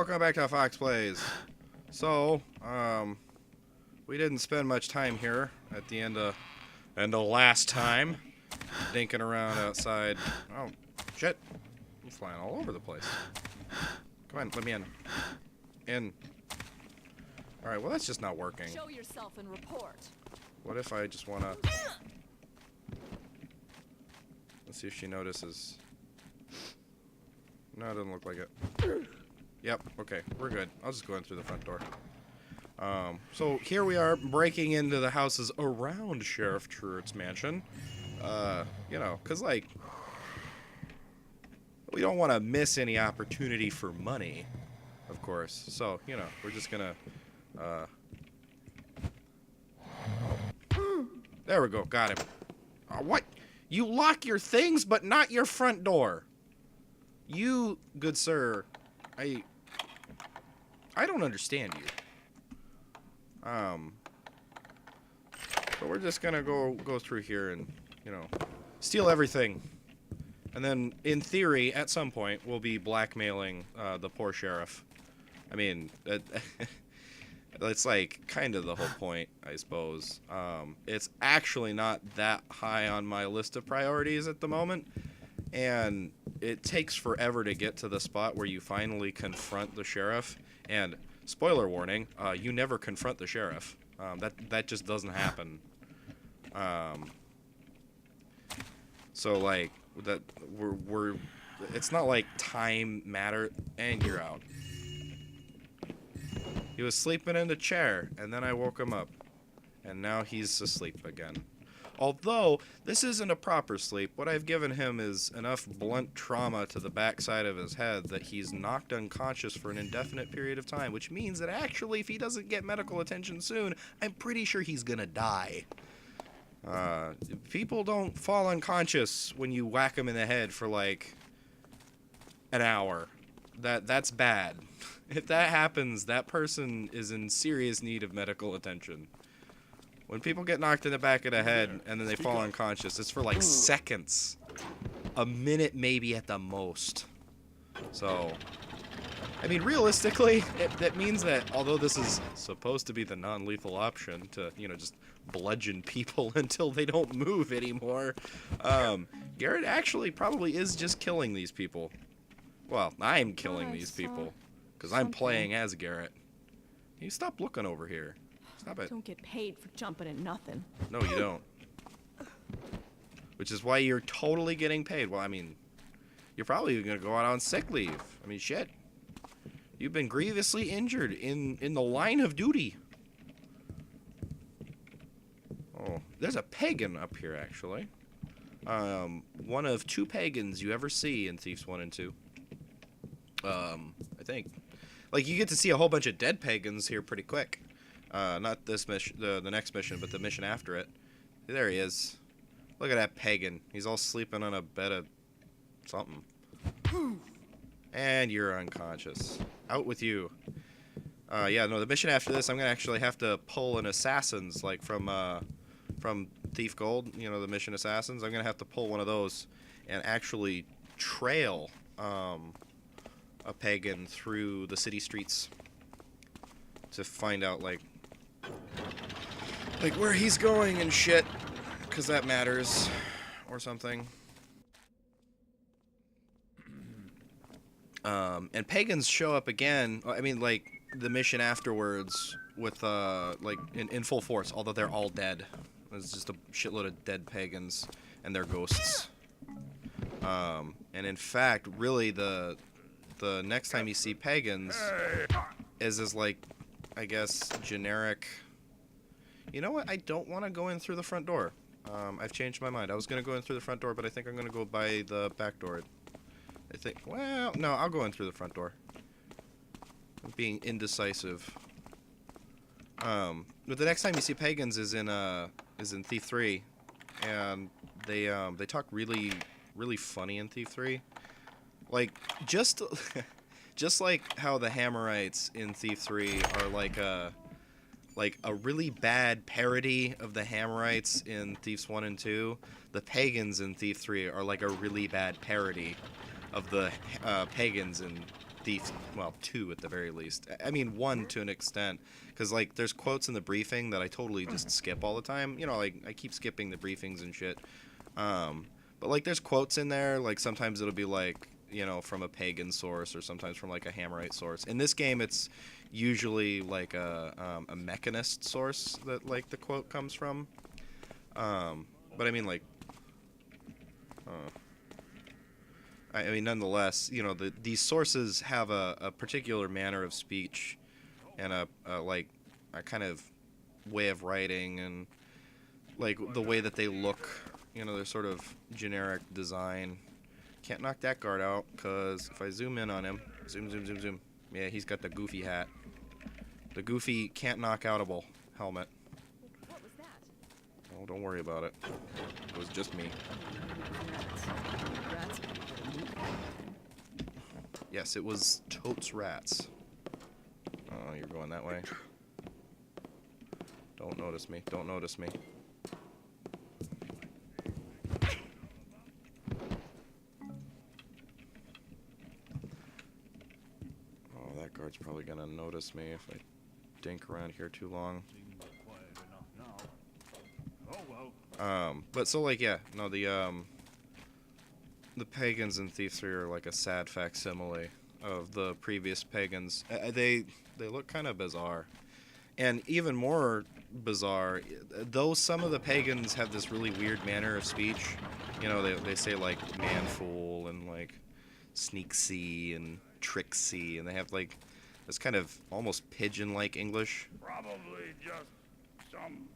welcome back to Foxx Plays. So, we didn't spend much time here at the end of last time, dinking around outside. Oh, shit. I'm flying all over the place. Come on, let me in. In. Alright, well that's just not working. Show yourself and report. What if I just wanna... Let's see if she notices. No, it doesn't look like it. Yep, okay, we're good. I'll just go in through the front door. So here we are breaking into the houses around Sheriff Truett's mansion. You know, because, like, we don't want to miss any opportunity for money, of course. So, you know, we're just gonna, there we go, got him. What? You lock your things, but not your front door. You, good sir, I don't understand you. But we're just gonna go through here and, you know, steal everything. And then, in theory, at some point, we'll be blackmailing the poor sheriff. I mean, that's like kind of the whole point, I suppose. It's actually not that high on my list of priorities at the moment. And it takes forever to get to the spot where you finally confront the sheriff. And, spoiler warning, you never confront the sheriff. That just doesn't happen. So, like, it's not like time matter, and you're out. He was sleeping in the chair, and then I woke him up. And now he's asleep again. Although, this isn't a proper sleep. What I've given him is enough blunt trauma to the backside of his head that he's knocked unconscious for an indefinite period of time, which means that actually, if he doesn't get medical attention soon, I'm pretty sure he's gonna die. People don't fall unconscious when you whack them in the head for, like, an hour. That's bad. If that happens, that person is in serious need of medical attention. When people get knocked in the back of the head and then they fall unconscious, it's for like seconds. A minute maybe at the most. So, I mean, realistically, that means that although this is supposed to be the non-lethal option to, you know, just bludgeon people until they don't move anymore, Garrett actually probably is just killing these people. Well, I'm killing these people because I'm playing as Garrett. Can you stop looking over here? Stop it. Don't get paid for jumping at nothing. No, you don't. Which is why you're totally getting paid. Well, I mean, you're probably going to go out on sick leave. I mean, shit. You've been grievously injured in the line of duty. Oh, there's a pagan up here, actually. One of two pagans you ever see in Thieves 1 and 2. I think. Like, you get to see a whole bunch of dead pagans here pretty quick. Not this mission, the next mission, but the mission after it. There he is. Look at that pagan. He's all sleeping on a bed of something. And you're unconscious. Out with you. Yeah, no, the mission after this, I'm gonna actually have to pull an Assassins, like from Thief Gold, you know, the mission Assassins. I'm gonna have to pull one of those and actually trail a pagan through the city streets to find out, like where he's going and shit, because that matters, or something. And pagans show up again, I mean, like, the mission afterwards with, like, in full force, although they're all dead. There's just a shitload of dead pagans and their ghosts. And in fact, really, the next time you see pagans is like, I guess, generic... You know what? I don't want to go in through the front door. I've changed my mind. I was going to go in through the front door, but I think I'm going to go by the back door. I think... Well, no, I'll go in through the front door. I'm being indecisive. But the next time you see pagans is in Thief 3. And they talk really, really funny in Thief 3. Like, just like how the Hammerites in Thief 3 are like a really bad parody of the Hammerites in Thieves 1 and 2, the pagans in Thief 3 are like a really bad parody of the pagans Thief, well, 2 at the very least. I mean, 1 to an extent, because like there's quotes in the briefing that I totally just skip all the time. You know, like I keep skipping the briefings and shit. But like there's quotes in there. Like sometimes it'll be like, you know, from a pagan source or sometimes from like a Hammerite source. In this game, it's usually like a mechanist source that like the quote comes from. But I mean like. I mean, nonetheless, you know, these sources have a particular manner of speech and a kind of way of writing and like the way that they look. You know, they're sort of generic design. Can't knock that guard out because if I zoom in on him, zoom. Yeah, he's got the goofy hat. The goofy can't knock outable helmet. What was that? Oh, don't worry about it. It was just me. Rats. Yes, it was totes rats. Oh, you're going that way. Don't notice me. Don't notice me. Oh, that guard's probably gonna notice me if I dink around here too long. But so like, yeah, no, the pagans in Thief 3 are like a sad facsimile of the previous pagans. They look kind of bizarre. And even more bizarre, though some of the pagans have this really weird manner of speech. You know, they say like man-fool and like sneaksy and tricksy, and they have like this kind of almost pigeon-like English. Probably just some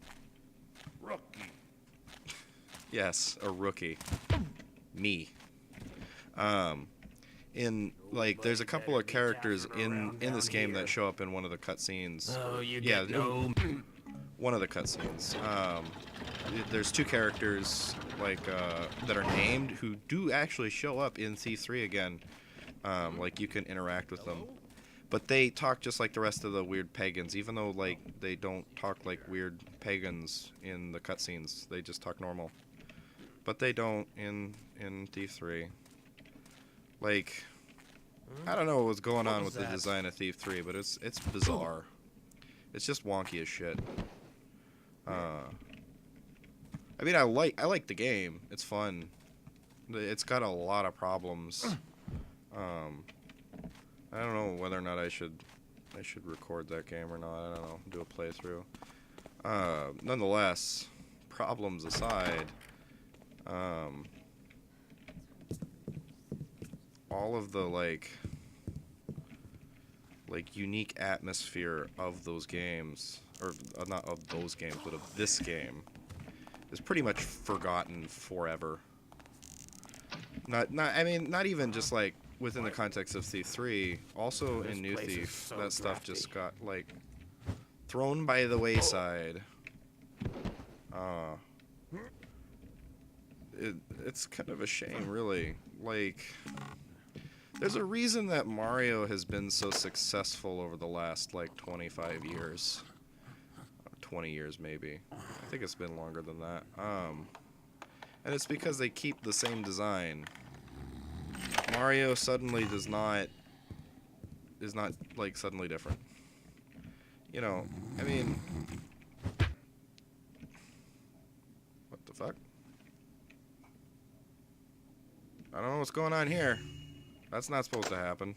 rookie. Yes, a rookie. Me. In like, there's a couple of characters in this game that show up in one of the cutscenes. Oh, you Yeah, get no. one of the cutscenes. There's 2 characters like that are named who do actually show up in Thief 3 again. Like you can interact with them, but they talk just like the rest of the weird pagans. Even though like they don't talk like weird pagans in the cutscenes, they just talk normal. But they don't in Thief 3. Like, I don't know what was going on with the design of Thief 3, but it's bizarre. It's just wonky as shit. I mean, I like the game. It's fun. It's got a lot of problems. I don't know whether or not I should record that game or not. I don't know. Do a playthrough. Nonetheless, problems aside. All of the like unique atmosphere of those games, or not of those games, but of this game, is pretty much forgotten forever. I mean, not even just like within the context of Thief 3, also in New Thief, that stuff just got like thrown by the wayside. It's kind of a shame, really. Like, there's a reason that Mario has been so successful over the last, like, 25 years. 20 years, maybe. I think it's been longer than that. And it's because they keep the same design. Mario suddenly is not, like, suddenly different. You know, I mean... What the fuck? I don't know what's going on here. That's not supposed to happen.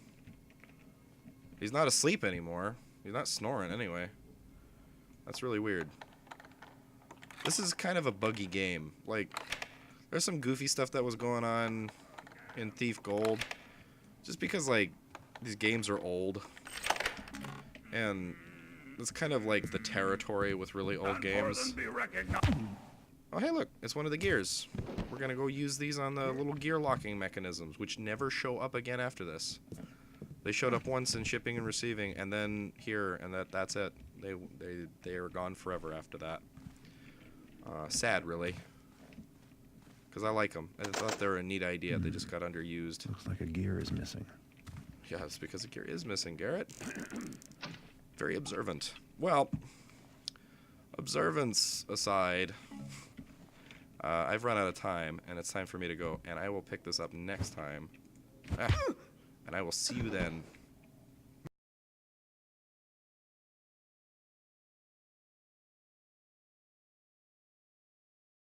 He's not asleep anymore. He's not snoring anyway. That's really weird. This is kind of a buggy game. Like, there's some goofy stuff that was going on in Thief Gold. Just because, like, these games are old. And it's kind of like the territory with really old games. Oh, hey, look. It's one of the gears. We're going to go use these on the little gear locking mechanisms, which never show up again after this. They showed up once in shipping and receiving, and then here, and that's it. They are gone forever after that. Sad, really. Because I like them. I thought they were a neat idea. They just got underused. Looks like a gear is missing. Yeah, it's because a gear is missing, Garrett. Very observant. Well, observance aside... I've run out of time, and it's time for me to go, and I will pick this up next time. And I will see you then.